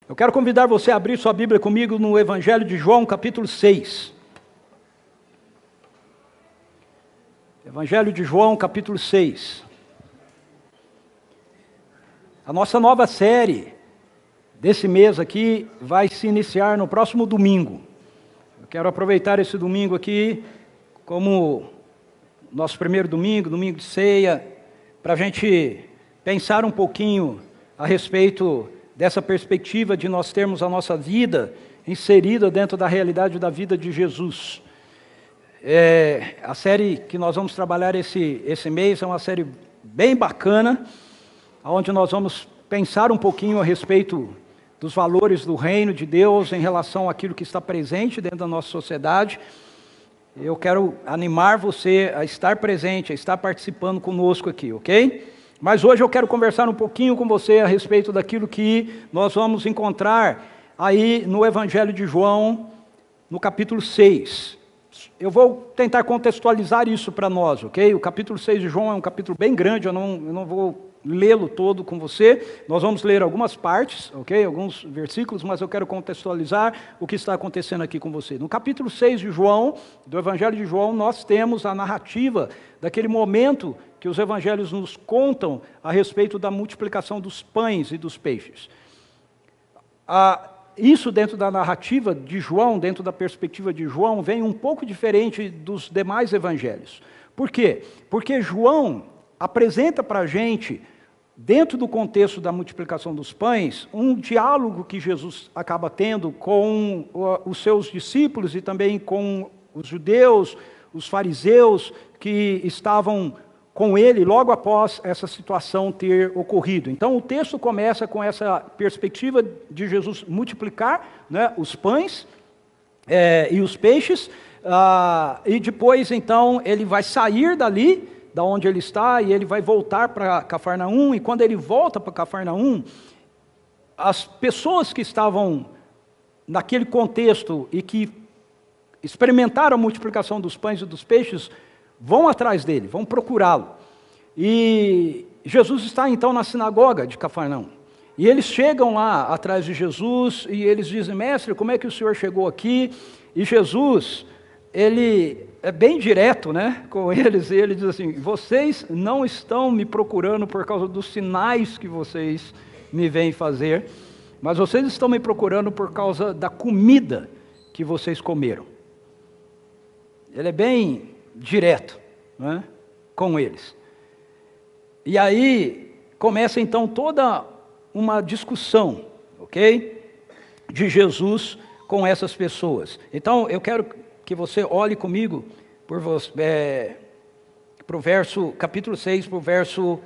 Eu quero convidar você a abrir sua Bíblia comigo no Evangelho de João, capítulo 6. Evangelho de João, capítulo 6. A nossa nova série desse mês aqui vai se iniciar no próximo domingo. Eu quero aproveitar esse domingo aqui como nosso primeiro domingo, domingo de ceia, para a gente pensar um pouquinho a respeito dessa perspectiva de nós termos a nossa vida inserida dentro da realidade da vida de Jesus. A série que nós vamos trabalhar esse mês é uma série bem bacana, onde nós vamos pensar um pouquinho a respeito dos valores do reino de Deus em relação àquilo que está presente dentro da nossa sociedade. Eu quero animar você a estar presente, a estar participando conosco aqui, ok? Mas hoje eu quero conversar um pouquinho com você a respeito daquilo que nós vamos encontrar aí no Evangelho de João, no capítulo 6. Eu vou tentar contextualizar isso para nós, ok? O capítulo 6 de João é um capítulo bem grande, eu não vou lê-lo todo com você. Nós vamos ler algumas partes, ok? Alguns versículos, mas eu quero contextualizar o que está acontecendo aqui com você. No capítulo 6 de João, do Evangelho de João, nós temos a narrativa daquele momento que os evangelhos nos contam a respeito da multiplicação dos pães e dos peixes. Isso dentro da narrativa de João, dentro da perspectiva de João, vem um pouco diferente dos demais evangelhos. Por quê? Porque João apresenta para a gente, dentro do contexto da multiplicação dos pães, um diálogo que Jesus acaba tendo com os seus discípulos e também com os judeus, os fariseus que estavam com ele logo após essa situação ter ocorrido. Então o texto começa com essa perspectiva de Jesus multiplicar, né, os pães e os peixes, e depois então ele vai sair dali, da onde ele está, e ele vai voltar para Cafarnaum, e quando ele volta para Cafarnaum, as pessoas que estavam naquele contexto e que experimentaram a multiplicação dos pães e dos peixes, vão atrás dele, vão procurá-lo. E Jesus está então na sinagoga de Cafarnaum. E eles chegam lá atrás de Jesus e eles dizem: mestre, como é que o senhor chegou aqui? E Jesus, ele é bem direto, né, com eles, e ele diz assim: vocês não estão me procurando por causa dos sinais que vocês me veem fazer, mas vocês estão me procurando por causa da comida que vocês comeram. Ele é bem direto, né, com eles. E aí começa então toda uma discussão, ok? De Jesus com essas pessoas. Então eu quero que você olhe comigo para o verso, capítulo 6, para o verso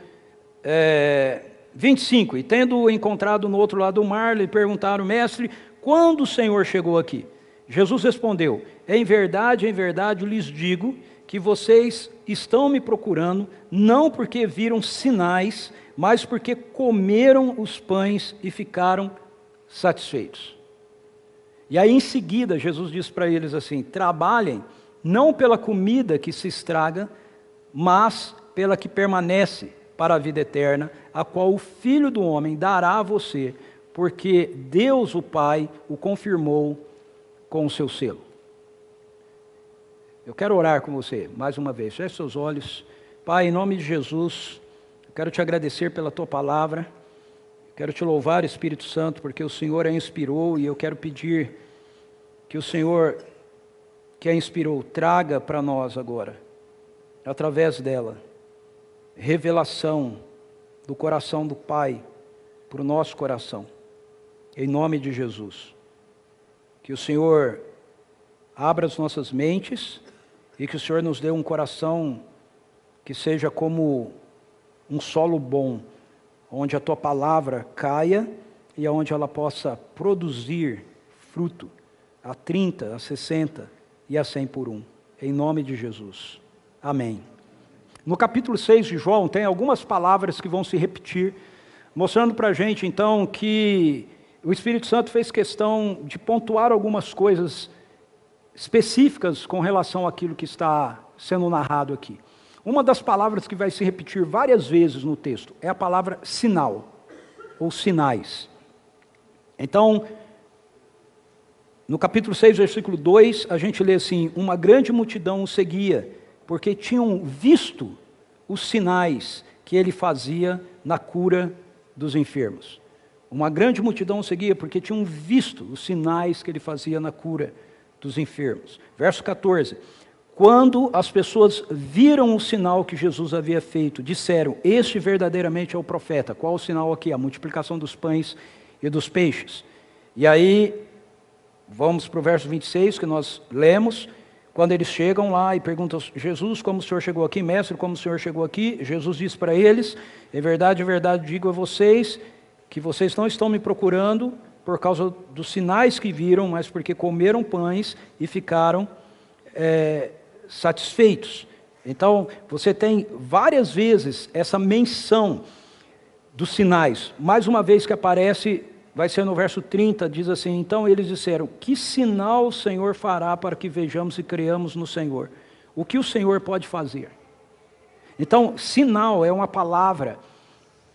25. E tendo-o encontrado no outro lado do mar, lhe perguntaram: mestre, quando o Senhor chegou aqui? Jesus respondeu: em verdade, lhes digo que vocês estão me procurando, não porque viram sinais, mas porque comeram os pães e ficaram satisfeitos. E aí em seguida Jesus diz para eles assim: trabalhem não pela comida que se estraga, mas pela que permanece para a vida eterna, a qual o Filho do Homem dará a você, porque Deus o Pai o confirmou com o seu selo. Eu quero orar com você, mais uma vez. Feche seus olhos. Pai, em nome de Jesus, eu quero te agradecer pela tua palavra. Quero te louvar, Espírito Santo, porque o Senhor a inspirou, e eu quero pedir que o Senhor, que a inspirou, traga para nós agora, através dela, revelação do coração do Pai para o nosso coração. Em nome de Jesus. Que o Senhor abra as nossas mentes e que o Senhor nos dê um coração que seja como um solo bom, onde a tua palavra caia e onde ela possa produzir fruto a 30, a 60 e a 100 por um. Em nome de Jesus. Amém. No capítulo 6 de João tem algumas palavras que vão se repetir, mostrando para a gente então que o Espírito Santo fez questão de pontuar algumas coisas específicas com relação àquilo que está sendo narrado aqui. Uma das palavras que vai se repetir várias vezes no texto é a palavra sinal, ou sinais. Então, no capítulo 6, versículo 2, a gente lê assim: uma grande multidão o seguia, porque tinham visto os sinais que ele fazia na cura dos enfermos. Uma grande multidão o seguia, porque tinham visto os sinais que ele fazia na cura dos enfermos. Verso 14: quando as pessoas viram o sinal que Jesus havia feito, disseram: este verdadeiramente é o profeta. Qual o sinal aqui? A multiplicação dos pães e dos peixes. E aí, vamos para o verso 26, que nós lemos. Quando eles chegam lá e perguntam: Jesus, como o senhor chegou aqui? Mestre, como o senhor chegou aqui? Jesus diz para eles: em verdade, digo a vocês, que vocês não estão me procurando por causa dos sinais que viram, mas porque comeram pães e ficaram satisfeitos. Então, você tem várias vezes essa menção dos sinais. Mais uma vez que aparece, vai ser no verso 30, diz assim: então eles disseram: que sinal o Senhor fará para que vejamos e creamos no Senhor? O que o Senhor pode fazer? Então, sinal é uma palavra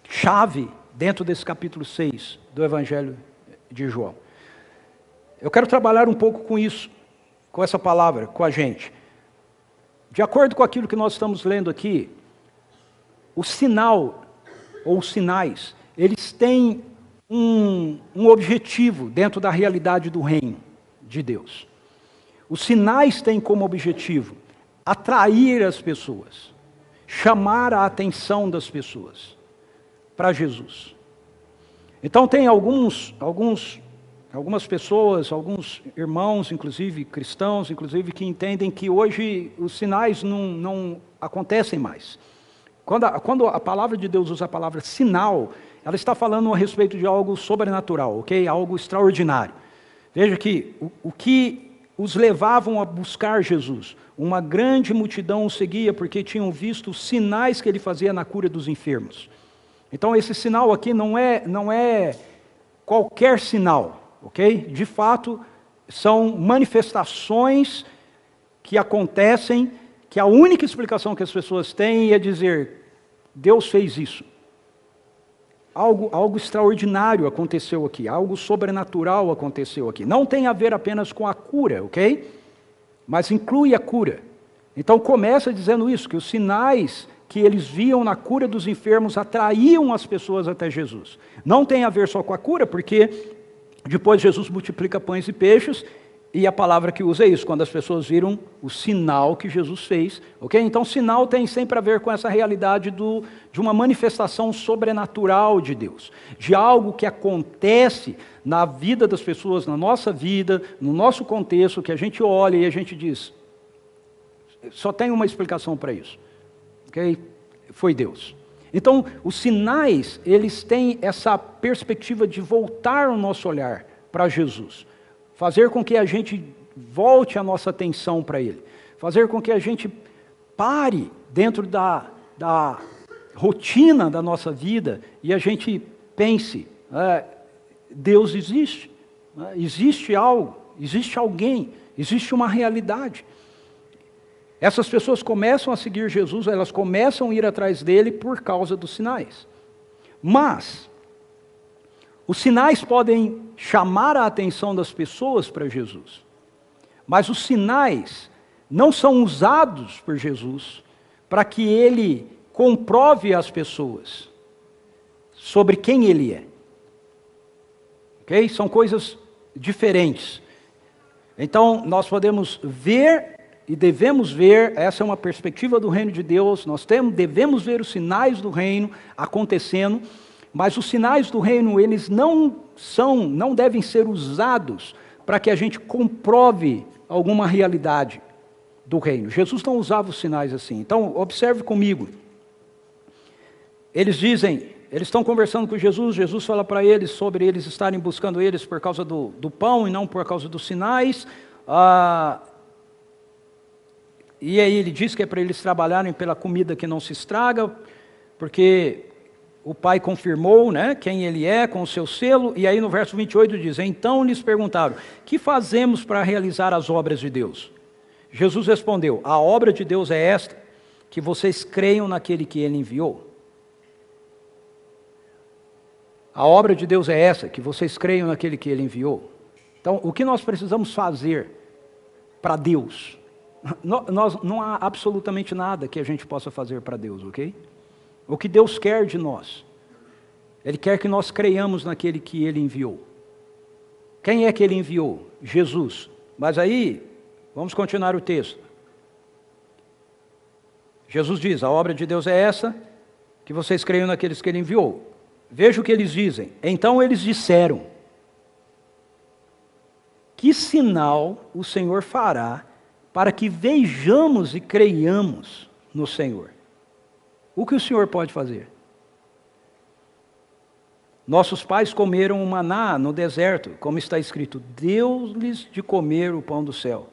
chave dentro desse capítulo 6 do Evangelho de João. Eu quero trabalhar um pouco com isso, com essa palavra, com a gente. De acordo com aquilo que nós estamos lendo aqui, o sinal, ou os sinais, eles têm um objetivo dentro da realidade do reino de Deus. Os sinais têm como objetivo atrair as pessoas, chamar a atenção das pessoas para Jesus. Então tem algumas pessoas, alguns irmãos, inclusive cristãos, inclusive, que entendem que hoje os sinais não acontecem mais. Quando a palavra de Deus usa a palavra sinal, ela está falando a respeito de algo sobrenatural, ok? Algo extraordinário. Veja que o que os levavam a buscar Jesus, uma grande multidão o seguia porque tinham visto os sinais que ele fazia na cura dos enfermos. Então esse sinal aqui não é qualquer sinal, ok? De fato, são manifestações que acontecem, que a única explicação que as pessoas têm é dizer: Deus fez isso. Algo extraordinário aconteceu aqui, algo sobrenatural aconteceu aqui. Não tem a ver apenas com a cura, ok? Mas inclui a cura. Então começa dizendo isso, que os sinais que eles viam na cura dos enfermos atraíam as pessoas até Jesus. Não tem a ver só com a cura, porque depois Jesus multiplica pães e peixes, e a palavra que usa é isso, quando as pessoas viram o sinal que Jesus fez, ok? Então sinal tem sempre a ver com essa realidade de uma manifestação sobrenatural de Deus, de algo que acontece na vida das pessoas, na nossa vida, no nosso contexto, que a gente olha e a gente diz: só tem uma explicação para isso, ok? Foi Deus. Então, os sinais, eles têm essa perspectiva de voltar o nosso olhar para Jesus, fazer com que a gente volte a nossa atenção para Ele, fazer com que a gente pare dentro da rotina da nossa vida e a gente pense: Deus existe, existe algo, existe alguém, existe uma realidade. Essas pessoas começam a seguir Jesus, elas começam a ir atrás dele por causa dos sinais. Mas os sinais podem chamar a atenção das pessoas para Jesus. Mas os sinais não são usados por Jesus para que ele comprove às pessoas sobre quem ele é. Ok? São coisas diferentes. Então, nós podemos ver e devemos ver, essa é uma perspectiva do reino de Deus, devemos ver os sinais do reino acontecendo, mas os sinais do reino, eles não devem ser usados para que a gente comprove alguma realidade do reino. Jesus não usava os sinais assim. Então, observe comigo. Eles estão conversando com Jesus, Jesus fala para eles sobre eles estarem buscando eles por causa do pão e não por causa dos sinais. E aí ele diz que é para eles trabalharem pela comida que não se estraga, porque o Pai confirmou, né, quem ele é com o seu selo. E aí no verso 28 diz: então lhes perguntaram: que fazemos para realizar as obras de Deus? Jesus respondeu: a obra de Deus é esta, que vocês creiam naquele que ele enviou. A obra de Deus é essa, que vocês creiam naquele que Ele enviou. Então, o que nós precisamos fazer para Deus? Não há absolutamente nada que a gente possa fazer para Deus, ok? O que Deus quer de nós? Ele quer que nós creiamos naquele que Ele enviou. Quem é que Ele enviou? Jesus. Mas aí, vamos continuar o texto. Jesus diz, a obra de Deus é essa, que vocês creiam naqueles que Ele enviou. Veja o que eles dizem. Então eles disseram, que sinal o Senhor fará para que vejamos e creiamos no Senhor? O que o Senhor pode fazer? Nossos pais comeram o maná no deserto, como está escrito, deu-lhes de comer o pão do céu.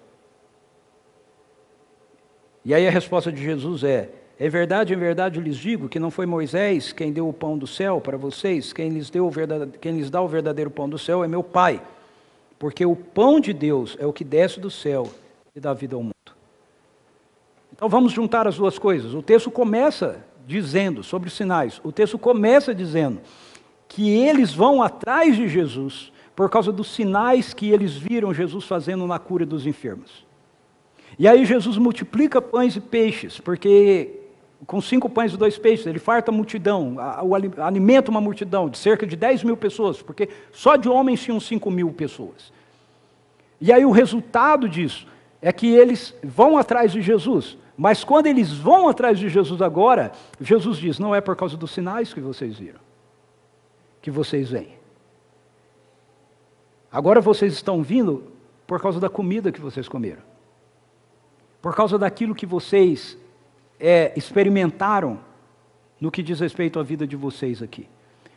E aí a resposta de Jesus é verdade, em verdade lhes digo que não foi Moisés quem deu o pão do céu para vocês, quem lhes dá o verdadeiro pão do céu é meu Pai. Porque o pão de Deus é o que desce do céu e dá vida ao mundo. Então vamos juntar as duas coisas. O texto começa dizendo sobre os sinais, o texto começa dizendo que eles vão atrás de Jesus por causa dos sinais que eles viram Jesus fazendo na cura dos enfermos. E aí Jesus multiplica pães e peixes, porque com 5 pães e 2 peixes, ele farta a multidão, alimenta uma multidão de cerca de 10 mil pessoas, porque só de homens tinham 5 mil pessoas. E aí o resultado disso é que eles vão atrás de Jesus, mas quando eles vão atrás de Jesus agora, Jesus diz, não é por causa dos sinais que vocês viram, que vocês vêm. Agora vocês estão vindo por causa da comida que vocês comeram, por causa daquilo que vocês experimentaram no que diz respeito à vida de vocês aqui.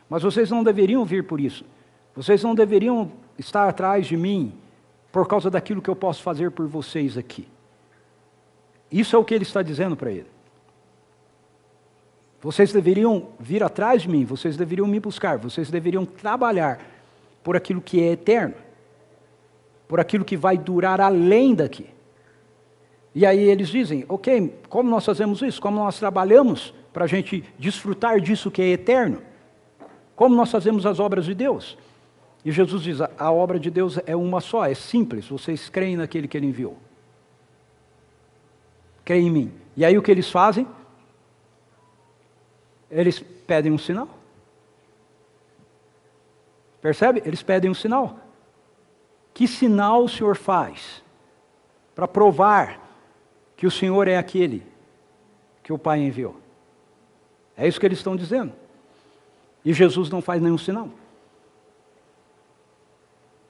Mas vocês não deveriam vir por isso. Vocês não deveriam estar atrás de mim por causa daquilo que eu posso fazer por vocês aqui. Isso é o que ele está dizendo para ele. Vocês deveriam vir atrás de mim, vocês deveriam me buscar, vocês deveriam trabalhar por aquilo que é eterno, por aquilo que vai durar além daqui. E aí eles dizem, ok, como nós fazemos isso? Como nós trabalhamos para a gente desfrutar disso que é eterno? Como nós fazemos as obras de Deus? E Jesus diz, a obra de Deus é uma só, é simples, vocês creem naquele que Ele enviou. Creem em mim. E aí o que eles fazem? Eles pedem um sinal. Percebe? Eles pedem um sinal. Que sinal o Senhor faz para provar que o Senhor é aquele que o Pai enviou? É isso que eles estão dizendo. E Jesus não faz nenhum sinal.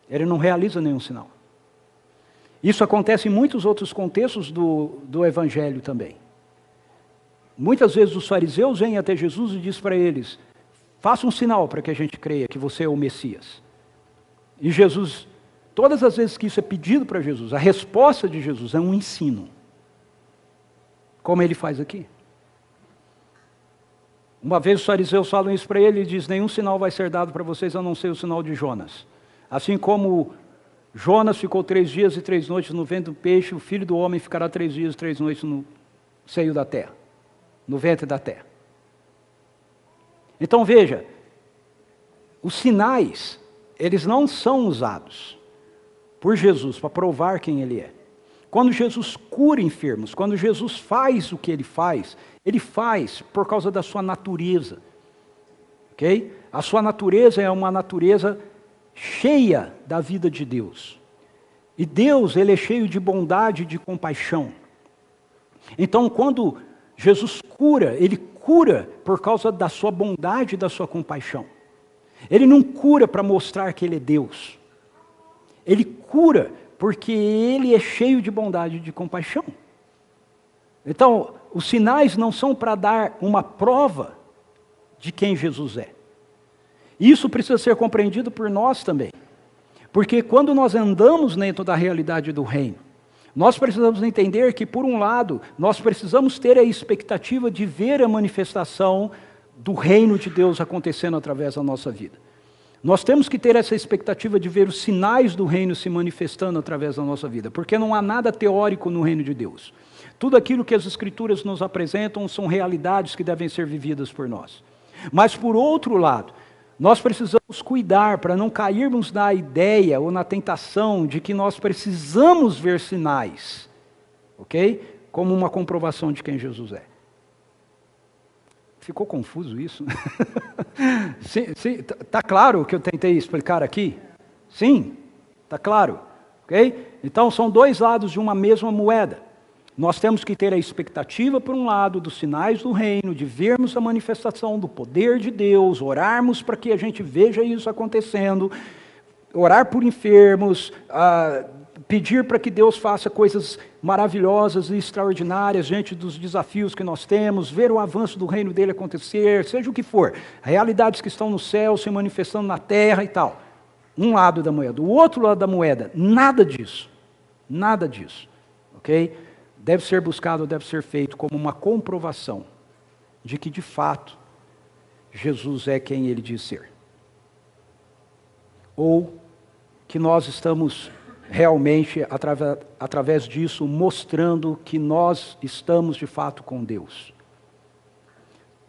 Ele não realiza nenhum sinal. Isso acontece em muitos outros contextos do Evangelho também. Muitas vezes os fariseus vêm até Jesus e dizem para eles, faça um sinal para que a gente creia que você é o Messias. E Jesus, todas as vezes que isso é pedido para Jesus, a resposta de Jesus é um ensino. Como ele faz aqui. Uma vez os fariseus falam isso para ele e diz, nenhum sinal vai ser dado para vocês a não ser o sinal de Jonas. Assim como Jonas ficou 3 dias e 3 noites no ventre do peixe, o Filho do Homem ficará 3 dias e 3 noites no seio da terra, no ventre da terra. Então veja, os sinais, eles não são usados por Jesus para provar quem Ele é. Quando Jesus cura enfermos, quando Jesus faz o que Ele faz por causa da sua natureza. Ok? A sua natureza é uma natureza cheia da vida de Deus. E Deus, Ele é cheio de bondade e de compaixão. Então, quando Jesus cura, Ele cura por causa da sua bondade e da sua compaixão. Ele não cura para mostrar que Ele é Deus. Ele cura porque Ele é cheio de bondade e de compaixão. Então, os sinais não são para dar uma prova de quem Jesus é. Isso precisa ser compreendido por nós também. Porque quando nós andamos dentro da realidade do reino, nós precisamos entender que, por um lado, nós precisamos ter a expectativa de ver a manifestação do reino de Deus acontecendo através da nossa vida. Nós temos que ter essa expectativa de ver os sinais do reino se manifestando através da nossa vida, porque não há nada teórico no reino de Deus. Tudo aquilo que as Escrituras nos apresentam são realidades que devem ser vividas por nós. Mas, por outro lado, Nós precisamos cuidar para não cairmos na ideia ou na tentação de que nós precisamos ver sinais, ok? Como uma comprovação de quem Jesus é. Ficou confuso isso? Sim, tá claro o que eu tentei explicar aqui? Sim, tá claro, ok? Então são dois lados de uma mesma moeda. Nós temos que ter a expectativa, por um lado, dos sinais do reino, de vermos a manifestação do poder de Deus, orarmos para que a gente veja isso acontecendo, orar por enfermos, pedir para que Deus faça coisas maravilhosas e extraordinárias diante dos desafios que nós temos, ver o avanço do reino dele acontecer, seja o que for, realidades que estão no céu se manifestando na terra e tal. Um lado da moeda. O outro lado da moeda, nada disso, ok? Deve ser buscado, deve ser feito como uma comprovação de que, de fato, Jesus é quem ele diz ser. Ou que nós estamos realmente, através disso, mostrando que nós estamos, de fato, com Deus.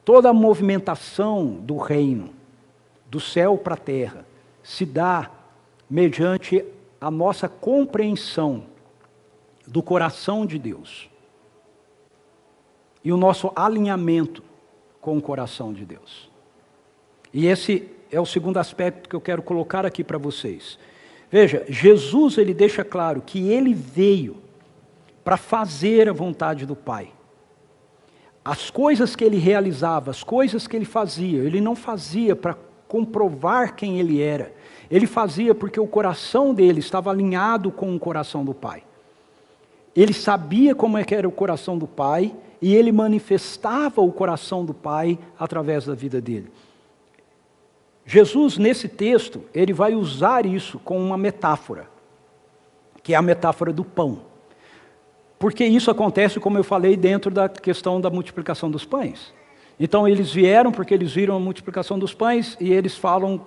Toda a movimentação do reino, do céu para a terra, se dá mediante a nossa compreensão do coração de Deus e o nosso alinhamento com o coração de Deus. E esse é o segundo aspecto que eu quero colocar aqui para vocês. Veja, Jesus, ele deixa claro que ele veio para fazer a vontade do Pai. As coisas que ele realizava, as coisas que ele fazia, ele não fazia para comprovar quem ele era. Ele fazia porque o coração dele estava alinhado com o coração do Pai. Ele sabia como é que era o coração do Pai e ele manifestava o coração do Pai através da vida dele. Jesus, nesse texto, ele vai usar isso com uma metáfora, que é a metáfora do pão. Porque isso acontece, como eu falei, dentro da questão da multiplicação dos pães. Então eles vieram porque eles viram a multiplicação dos pães e eles falam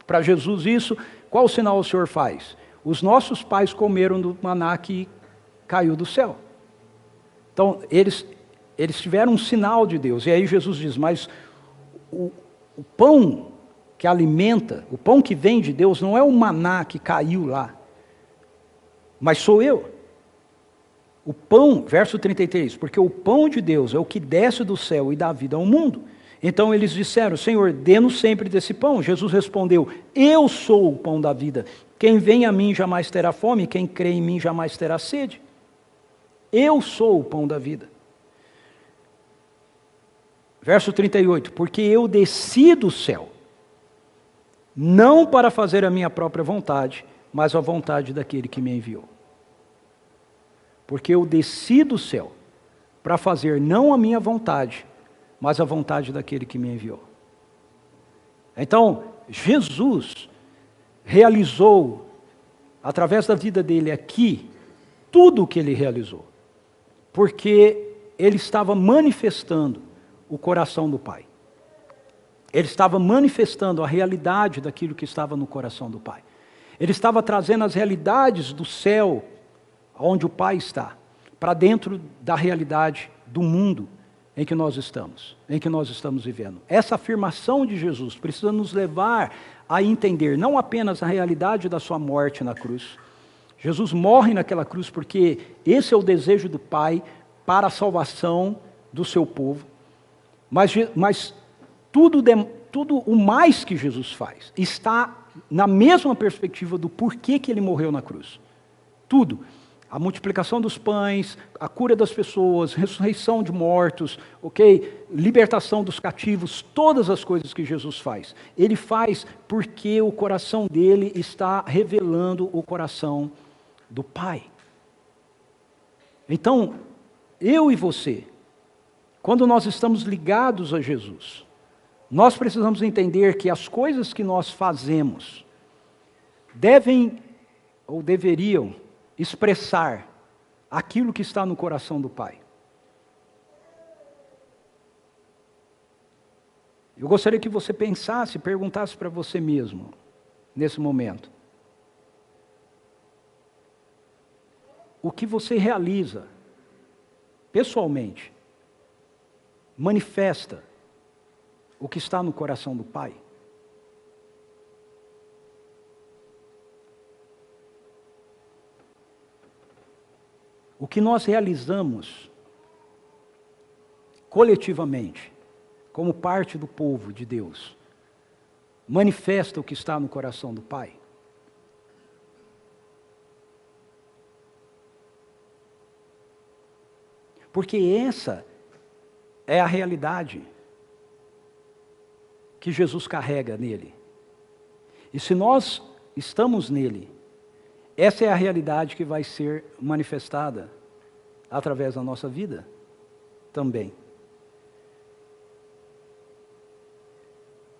para Jesus isso. Qual sinal o Senhor faz? Os nossos pais comeram do maná que caiu do céu. Então, eles tiveram um sinal de Deus. E aí Jesus diz, mas o pão que alimenta, o pão que vem de Deus, não é o maná que caiu lá, mas sou eu. O pão, verso 33, porque o pão de Deus é o que desce do céu e dá vida ao mundo. Então eles disseram, Senhor, dê-nos sempre desse pão. Jesus respondeu, eu sou o pão da vida. Quem vem a mim jamais terá fome, quem crê em mim jamais terá sede. Eu sou o pão da vida. Verso 38, porque eu desci do céu, não para fazer a minha própria vontade, mas a vontade daquele que me enviou. Porque eu desci do céu para fazer não a minha vontade, mas a vontade daquele que me enviou. Então, Jesus realizou, através da vida dele aqui, tudo o que ele realizou. Porque ele estava manifestando o coração do Pai. Ele estava manifestando a realidade daquilo que estava no coração do Pai. Ele estava trazendo as realidades do céu, onde o Pai está, para dentro da realidade do mundo em que nós estamos vivendo. Essa afirmação de Jesus precisa nos levar a entender não apenas a realidade da sua morte na cruz. Jesus morre naquela cruz porque esse é o desejo do Pai para a salvação do seu povo. Mas tudo o mais que Jesus faz está na mesma perspectiva do porquê que ele morreu na cruz. Tudo. A multiplicação dos pães, a cura das pessoas, ressurreição de mortos, ok? Libertação dos cativos, todas as coisas que Jesus faz. Ele faz porque o coração dele está revelando o coração do Pai. Então, eu e você, quando nós estamos ligados a Jesus, nós precisamos entender que as coisas que nós fazemos devem ou deveriam expressar aquilo que está no coração do Pai. Eu gostaria que você pensasse, perguntasse para você mesmo, nesse momento. O que você realiza, pessoalmente, manifesta o que está no coração do Pai? o que nós realizamos coletivamente, como parte do povo de Deus, manifesta o que está no coração do Pai? Porque essa é a realidade que Jesus carrega nele. E se nós estamos nele, essa é a realidade que vai ser manifestada através da nossa vida também.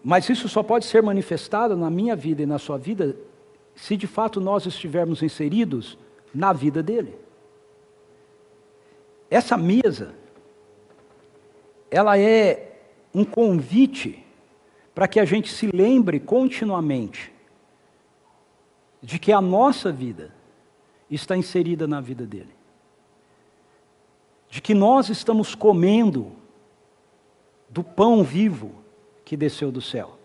Mas isso só pode ser manifestado na minha vida e na sua vida se de fato nós estivermos inseridos na vida dele. Essa mesa, ela é um convite para que a gente se lembre continuamente de que a nossa vida está inserida na vida dele. De que nós estamos comendo do pão vivo que desceu do céu.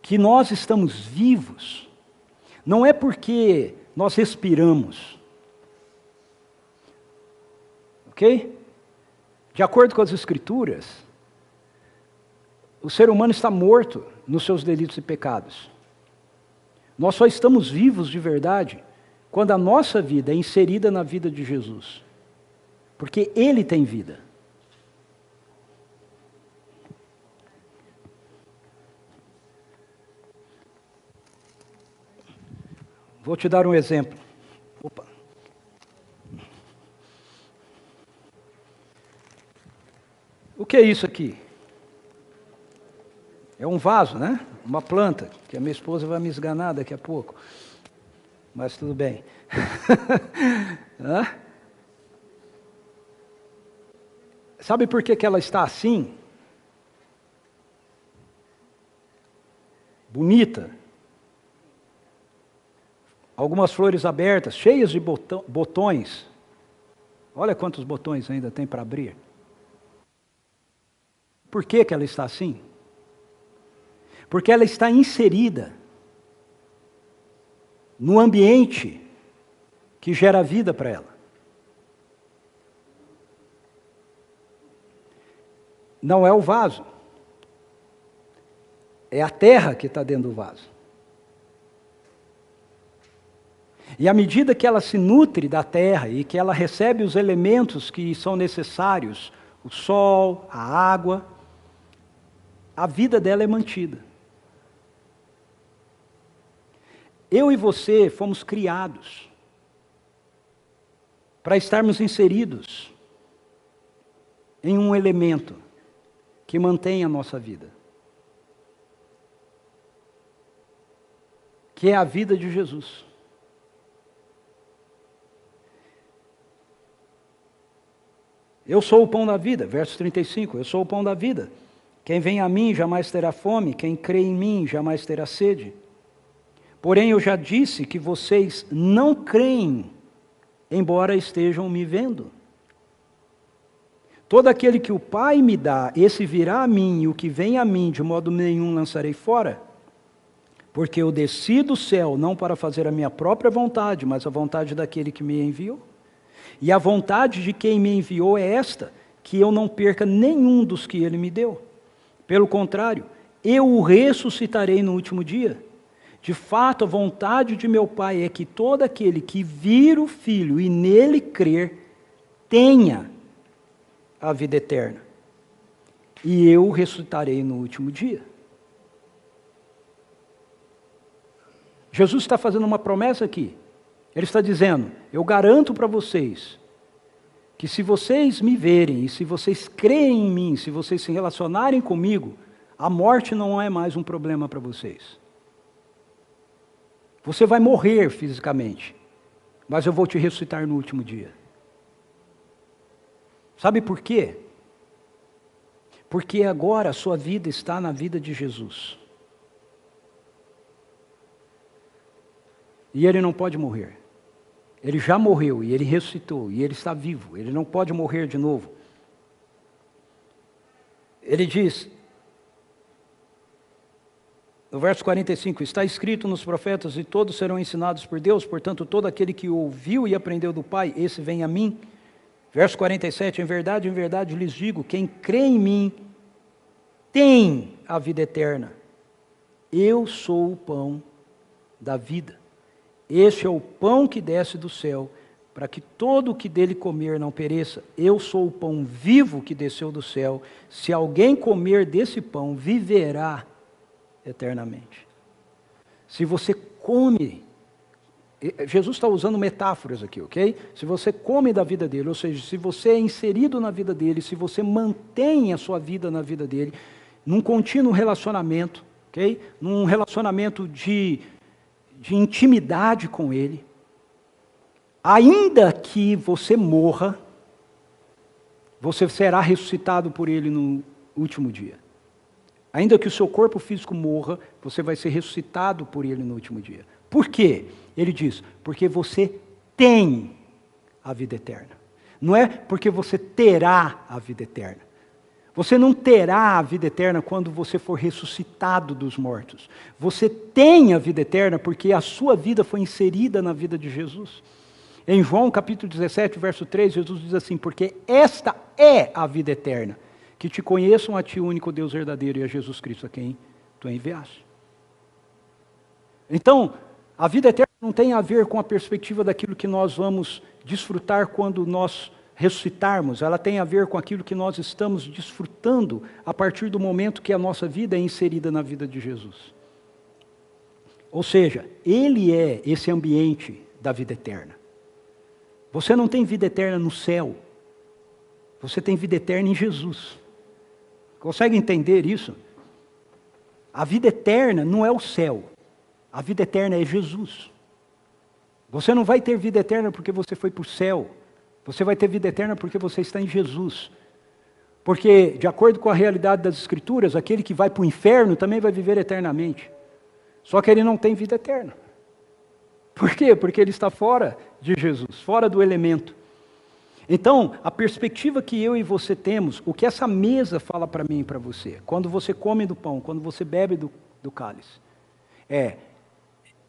Que nós estamos vivos, não é porque nós respiramos. Ok? De acordo com as Escrituras, o ser humano está morto nos seus delitos e pecados. Nós só estamos vivos de verdade quando a nossa vida é inserida na vida de Jesus. Porque Ele tem vida. Vou te dar um exemplo. Opa. O que é isso aqui? É um vaso, né? Uma planta, que a minha esposa vai me esganar daqui a pouco. Mas tudo bem. Sabe por que ela está assim? Bonita. Algumas flores abertas, cheias de botões. Olha quantos botões ainda tem para abrir. Por que ela está assim? Porque ela está inserida no ambiente que gera vida para ela. Não é o vaso. É a terra que está dentro do vaso. E à medida que ela se nutre da terra e que ela recebe os elementos que são necessários, o sol, a água, a vida dela é mantida. Eu e você fomos criados para estarmos inseridos em um elemento que mantém a nossa vida, que é a vida de Jesus. Eu sou o pão da vida, verso 35, eu sou o pão da vida. Quem vem a mim jamais terá fome, quem crê em mim jamais terá sede. Porém, eu já disse que vocês não creem, embora estejam me vendo. Todo aquele que o Pai me dá, esse virá a mim, e o que vem a mim, de modo nenhum lançarei fora. Porque eu desci do céu, não para fazer a minha própria vontade, mas a vontade daquele que me enviou. E a vontade de quem me enviou é esta, que eu não perca nenhum dos que ele me deu. Pelo contrário, eu o ressuscitarei no último dia. De fato, a vontade de meu Pai é que todo aquele que vir o Filho e nele crer, tenha a vida eterna. E eu o ressuscitarei no último dia. Jesus está fazendo uma promessa aqui. Ele está dizendo, eu garanto para vocês, que se vocês me verem, e se vocês creem em mim, se vocês se relacionarem comigo, a morte não é mais um problema para vocês. Você vai morrer fisicamente, mas eu vou te ressuscitar no último dia. Sabe por quê? Porque agora a sua vida está na vida de Jesus. E ele não pode morrer. Ele já morreu e ele ressuscitou e ele está vivo. Ele não pode morrer de novo. Ele diz, no verso 45, está escrito nos profetas, e todos serão ensinados por Deus, portanto, todo aquele que ouviu e aprendeu do Pai, esse vem a mim. Verso 47, em verdade lhes digo, quem crê em mim tem a vida eterna. Eu sou o pão da vida. Este é o pão que desce do céu, para que todo o que dele comer não pereça. Eu sou o pão vivo que desceu do céu. Se alguém comer desse pão, viverá eternamente. Se você come, Jesus está usando metáforas aqui, ok? Se você come da vida dele, ou seja, se você é inserido na vida dele, se você mantém a sua vida na vida dele, num contínuo relacionamento, ok? Num relacionamento de intimidade com ele, ainda que você morra, você será ressuscitado por ele no último dia. Ainda que o seu corpo físico morra, você vai ser ressuscitado por ele no último dia. Por quê? Ele diz, porque você tem a vida eterna. Não é porque você terá a vida eterna. Você não terá a vida eterna quando você for ressuscitado dos mortos. Você tem a vida eterna porque a sua vida foi inserida na vida de Jesus. Em João capítulo 17, verso 3, Jesus diz assim, porque esta é a vida eterna, que te conheçam a ti, o único Deus verdadeiro, e a Jesus Cristo a quem tu enviaste. Então, a vida eterna não tem a ver com a perspectiva daquilo que nós vamos desfrutar quando nós ressuscitarmos. Ela tem a ver com aquilo que nós estamos desfrutando a partir do momento que a nossa vida é inserida na vida de Jesus. Ou seja, Ele é esse ambiente da vida eterna. Você não tem vida eterna no céu. Você tem vida eterna em Jesus. Consegue entender isso? A vida eterna não é o céu. A vida eterna é Jesus. Você não vai ter vida eterna porque você foi para o céu. Você vai ter vida eterna porque você está em Jesus. Porque, de acordo com a realidade das Escrituras, aquele que vai para o inferno também vai viver eternamente. Só que ele não tem vida eterna. Por quê? Porque ele está fora de Jesus, fora do elemento. Então, a perspectiva que eu e você temos, o que essa mesa fala para mim e para você, quando você come do pão, quando você bebe do cálice,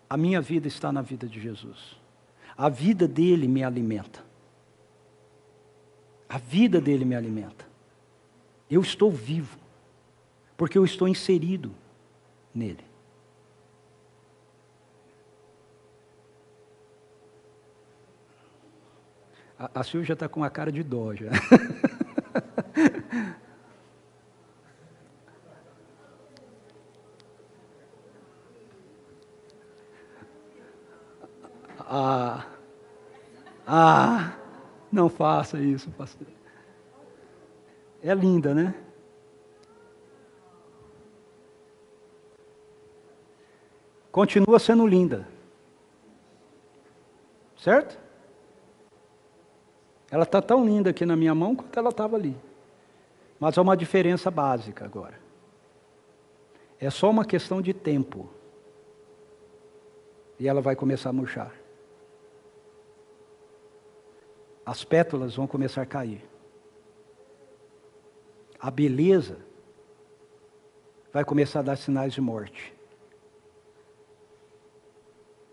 a minha vida está na vida de Jesus. A vida dele me alimenta. A vida dele me alimenta. Eu estou vivo, porque eu estou inserido nele. A Silvia já está com uma cara de dó já. Não faça isso, pastor. É linda, né? Continua sendo linda. Certo? Ela está tão linda aqui na minha mão quanto ela estava ali. Mas há uma diferença básica agora. É só uma questão de tempo. E ela vai começar a murchar. As pétalas vão começar a cair. A beleza vai começar a dar sinais de morte.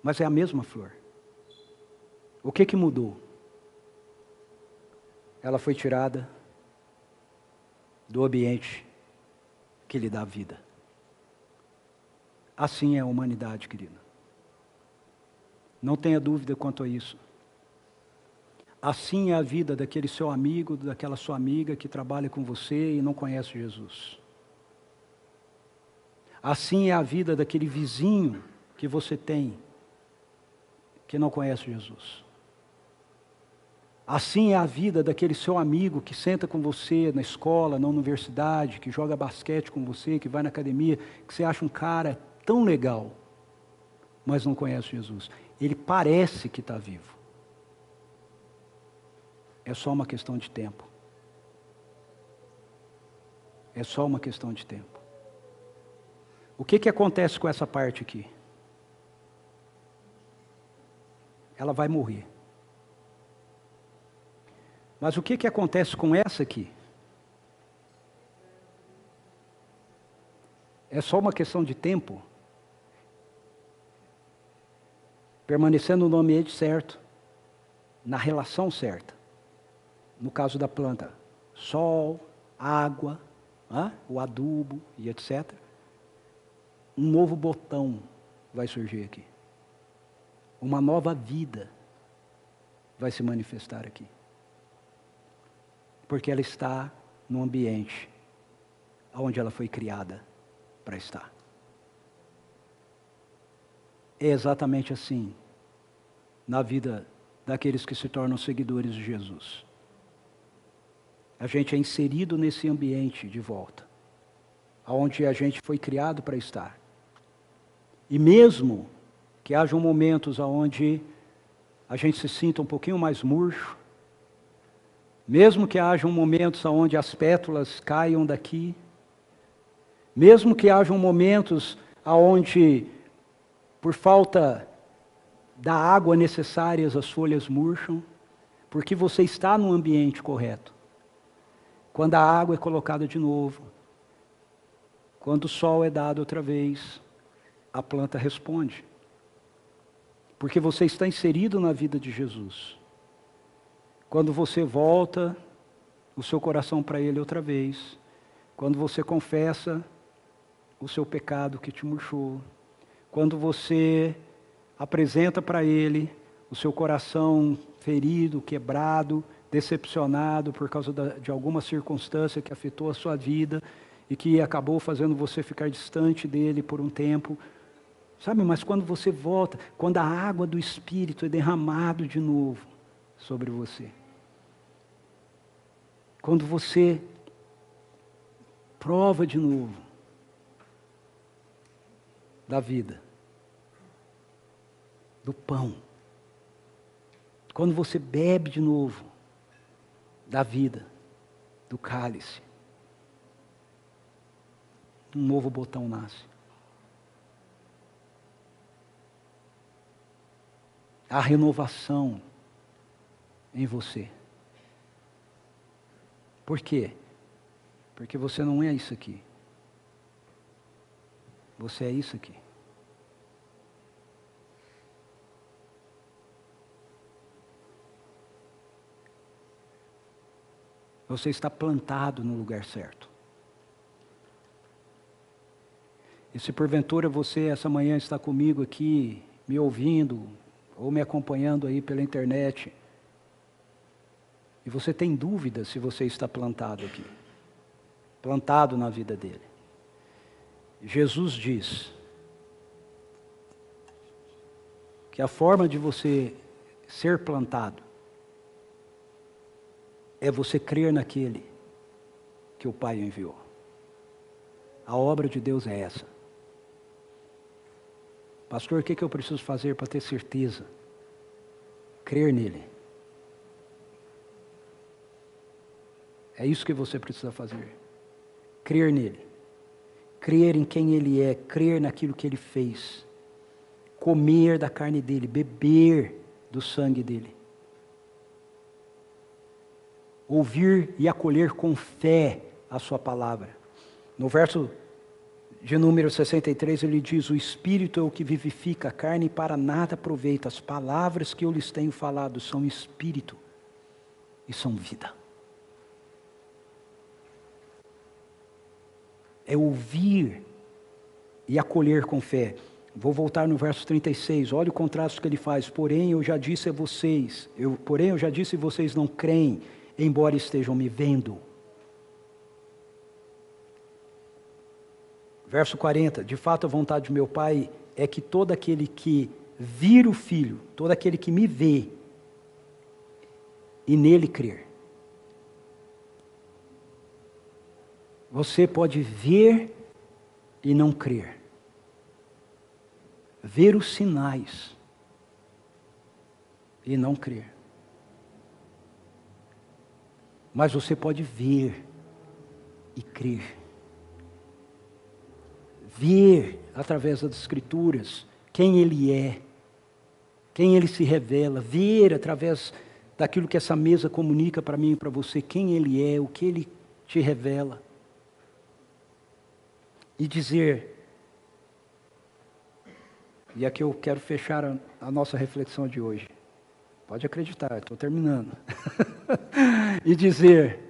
Mas é a mesma flor. O que mudou? Ela foi tirada do ambiente que lhe dá vida. Assim é a humanidade, querida. Não tenha dúvida quanto a isso. Assim é a vida daquele seu amigo, daquela sua amiga que trabalha com você e não conhece Jesus. Assim é a vida daquele vizinho que você tem, que não conhece Jesus. Assim é a vida daquele seu amigo que senta com você na escola, na universidade, que joga basquete com você, que vai na academia, que você acha um cara tão legal, mas não conhece Jesus. Ele parece que está vivo. É só uma questão de tempo. É só uma questão de tempo. O que acontece com essa parte aqui? Ela vai morrer. Mas o que acontece com essa aqui? É só uma questão de tempo permanecendo no ambiente certo, na relação certa. No caso da planta, sol, água, o adubo e etc. Um novo botão vai surgir aqui. Uma nova vida vai se manifestar aqui. Porque ela está no ambiente onde ela foi criada para estar. É exatamente assim na vida daqueles que se tornam seguidores de Jesus. A gente é inserido nesse ambiente de volta, onde a gente foi criado para estar. E mesmo que hajam momentos onde a gente se sinta um pouquinho mais murcho, mesmo que hajam momentos onde as pétalas caiam daqui, mesmo que hajam momentos onde, por falta da água necessária, as folhas murcham, porque você está no ambiente correto. Quando a água é colocada de novo, quando o sol é dado outra vez, a planta responde. Porque você está inserido na vida de Jesus. Quando você volta o seu coração para Ele outra vez, quando você confessa o seu pecado que te murchou, quando você apresenta para Ele o seu coração ferido, quebrado, decepcionado por causa de alguma circunstância que afetou a sua vida e que acabou fazendo você ficar distante dele por um tempo. Sabe, mas quando você volta, quando a água do Espírito é derramado de novo sobre você, quando você prova de novo da vida, do pão, quando você bebe de novo da vida, do cálice, um novo botão nasce. Há renovação em você. Por quê? Porque você não é isso aqui. Você é isso aqui. Você está plantado no lugar certo. E se porventura você essa manhã está comigo aqui, me ouvindo, ou me acompanhando aí pela internet, e você tem dúvida se você está plantado aqui, plantado na vida dele. Jesus diz que a forma de você ser plantado é você crer naquele que o Pai enviou. A obra de Deus é essa. Pastor, o que eu preciso fazer para ter certeza? Crer nele. É isso que você precisa fazer. Crer nele. Crer em quem ele é, crer naquilo que ele fez. Comer da carne dele, beber do sangue dele. Ouvir e acolher com fé a sua palavra. No verso de número 63, ele diz: o Espírito é o que vivifica, a carne para nada aproveita. As palavras que eu lhes tenho falado são Espírito e são vida. É ouvir e acolher com fé. Vou voltar no verso 36, olha o contraste que ele faz. Porém eu já disse a vocês, e vocês não creem, embora estejam me vendo. Verso 40, de fato a vontade de meu Pai é que todo aquele que vir o Filho, todo aquele que me vê e nele crer. Você pode ver e não crer. Ver os sinais e não crer. Mas você pode ver e crer. Ver através das Escrituras quem Ele é, quem Ele se revela. Ver através daquilo que essa mesa comunica para mim e para você, quem Ele é, o que Ele te revela. E dizer: E aqui eu quero fechar a nossa reflexão de hoje. Pode acreditar, estou terminando. E dizer: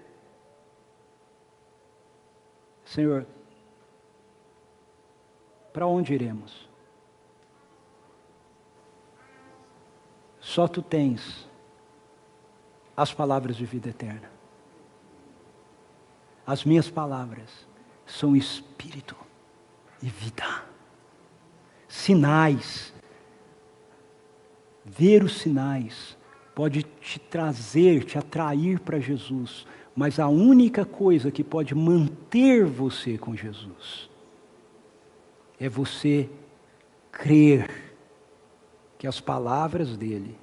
Senhor, para onde iremos? Só Tu tens as palavras de vida eterna. As minhas palavras são espírito e vida. Sinais. Ver os sinais pode te trazer, te atrair para Jesus, mas a única coisa que pode manter você com Jesus é você crer que as palavras dele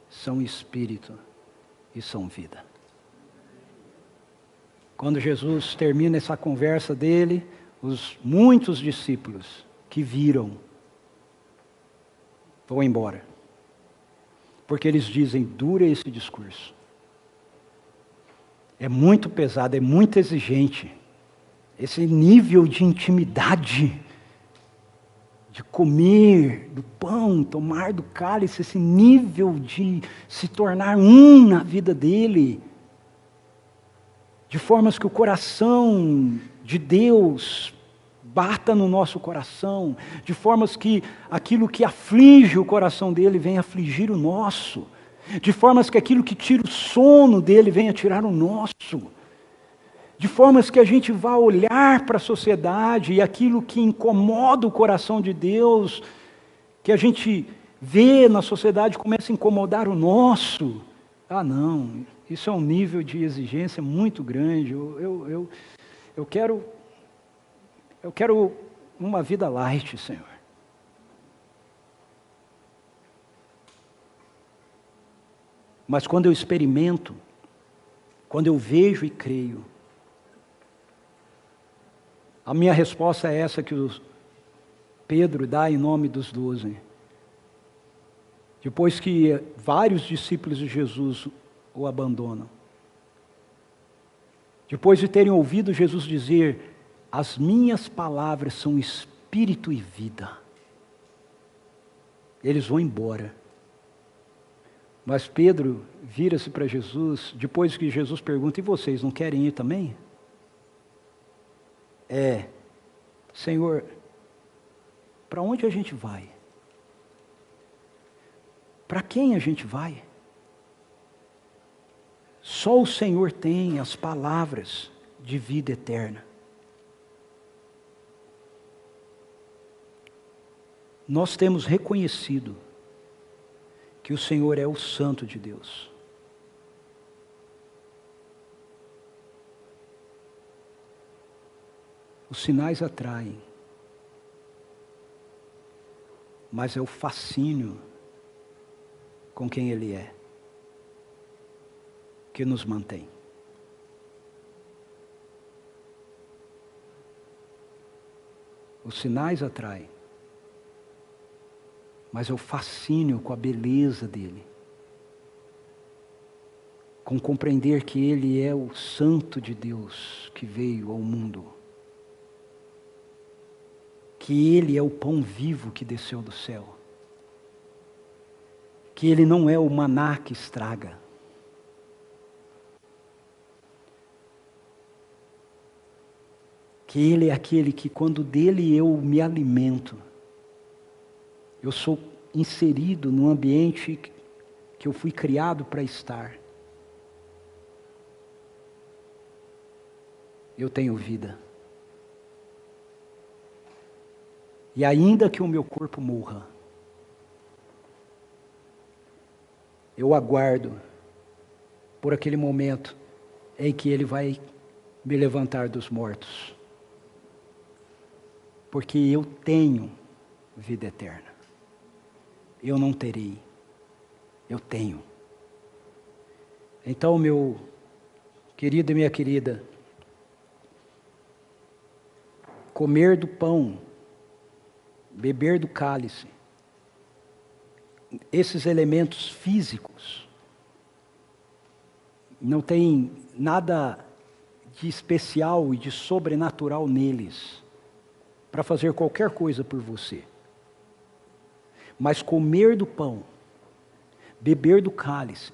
são espírito e são vida. Quando Jesus termina essa conversa dele, os muitos discípulos que viram vão embora. Porque eles dizem: dura esse discurso. É muito pesado, é muito exigente. Esse nível de intimidade, de comer do pão, tomar do cálice, esse nível de se tornar um na vida dele, de formas que o coração de Deus bata no nosso coração, de formas que aquilo que aflige o coração dele venha afligir o nosso, de formas que aquilo que tira o sono dele venha tirar o nosso, de formas que a gente vá olhar para a sociedade e aquilo que incomoda o coração de Deus, que a gente vê na sociedade começa a incomodar o nosso. Ah, não, isso é um nível de exigência muito grande. Eu quero uma vida light, Senhor. Mas quando eu experimento, quando eu vejo e creio, a minha resposta é essa que o Pedro dá em nome dos 12. Depois que vários discípulos de Jesus o abandonam. Depois de terem ouvido Jesus dizer: as minhas palavras são espírito e vida. Eles vão embora. Mas Pedro vira-se para Jesus, depois que Jesus pergunta: e vocês não querem ir também? Senhor, para onde a gente vai? Para quem a gente vai? Só o Senhor tem as palavras de vida eterna. Nós temos reconhecido que o Senhor é o Santo de Deus. Os sinais atraem, mas é o fascínio com quem Ele é que nos mantém. Os sinais atraem, mas é o fascínio com a beleza dele, com compreender que Ele é o Santo de Deus que veio ao mundo, que Ele é o pão vivo que desceu do céu, que Ele não é o maná que estraga, que Ele é aquele que quando dele eu me alimento, eu sou inserido num ambiente que eu fui criado para estar. Eu tenho vida. E ainda que o meu corpo morra, eu aguardo por aquele momento em que Ele vai me levantar dos mortos. Porque eu tenho vida eterna. Eu não terei. Eu tenho. Então, meu querido e minha querida, comer do pão, beber do cálice, esses elementos físicos, não tem nada de especial e de sobrenatural neles, para fazer qualquer coisa por você. mas comer do pão, beber do cálice,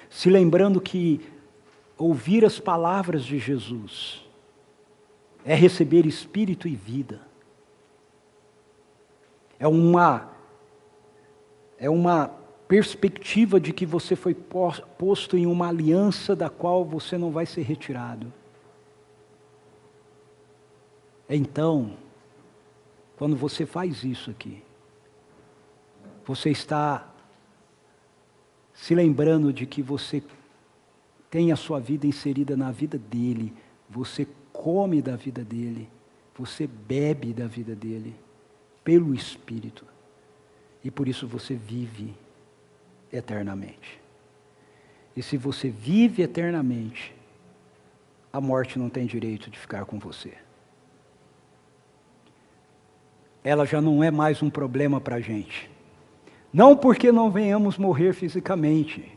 se lembrando que ouvir as palavras de Jesus é receber espírito e vida. É uma perspectiva de que você foi posto em uma aliança da qual você não vai ser retirado. Então, quando você faz isso aqui, você está se lembrando de que você tem a sua vida inserida na vida dele, você come da vida dele, você bebe da vida dele, pelo Espírito, e por isso você vive eternamente. E se você vive eternamente, a morte não tem direito de ficar com você. Ela já não é mais um problema para a gente. Não porque não venhamos morrer fisicamente.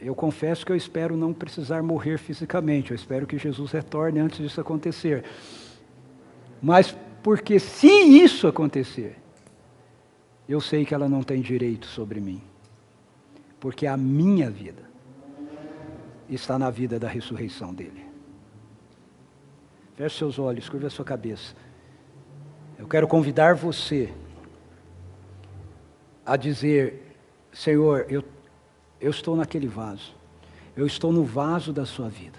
Eu confesso que eu espero não precisar morrer fisicamente. Eu espero que Jesus retorne antes disso acontecer. Mas porque se isso acontecer, eu sei que ela não tem direito sobre mim. Porque a minha vida está na vida da ressurreição dele. Feche seus olhos, curva a sua cabeça. Eu quero convidar você a dizer: Senhor, eu estou naquele vaso. Eu estou no vaso da sua vida.